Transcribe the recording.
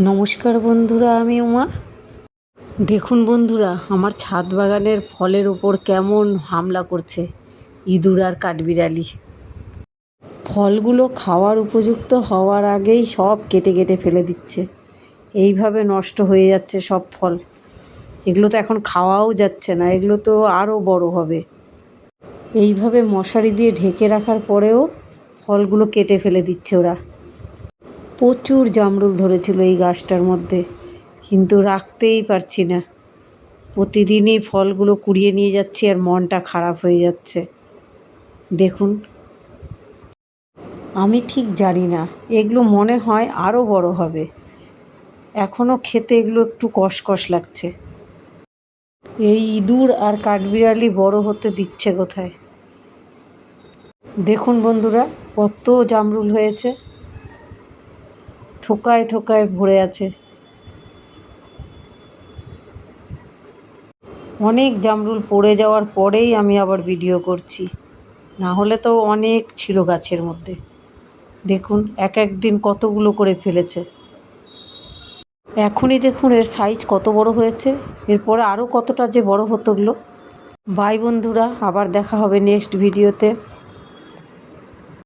নমস্কার বন্ধুরা, আমি উমা। দেখুন বন্ধুরা, আমার ছাদ বাগানের ফলের ওপর কেমন হামলা করছে ইঁদুর আর কাঠবিড়ালি। ফলগুলো খাওয়ার উপযুক্ত হওয়ার আগেই সব কেটে কেটে ফেলে দিচ্ছে। এইভাবে নষ্ট হয়ে যাচ্ছে সব ফল। এগুলো তো এখন খাওয়াও যাচ্ছে না, এগুলো তো আরও বড় হবে। এইভাবে মশারি দিয়ে ঢেকে রাখার পরেও ফলগুলো কেটে ফেলে দিচ্ছে ওরা। প্রচুর জামরুল ধরেছিল এই গাছটার মধ্যে, কিন্তু রাখতেই পারছি না। প্রতিদিনই ফলগুলো কুড়িয়ে নিয়ে যাচ্ছি আর মনটা খারাপ হয়ে যাচ্ছে। দেখুন, আমি ঠিক জানি না, এগুলো মনে হয় আরও বড় হবে। এখনও খেতে এগুলো একটু কষকষ লাগছে। এই ইঁদুর আর কাঠবিড়ালি বড় হতে দিচ্ছে কোথায়? দেখুন বন্ধুরা, কত জামরুল হয়েছে, থোকায় থোকায় ভরে আছে। অনেক জামরুল পড়ে যাওয়ার পরেই আমি আবার ভিডিও করছি, না হলে তো অনেক ছিল গাছের মধ্যে। দেখুন, এক এক দিন কতগুলো করে ফেলেছে। এখনই দেখুন এর সাইজ কত বড় হয়েছে, এরপরে আরও কতটা যে বড় হতো। বাই বন্ধুরা, আবার দেখা হবে নেক্সট ভিডিওতে।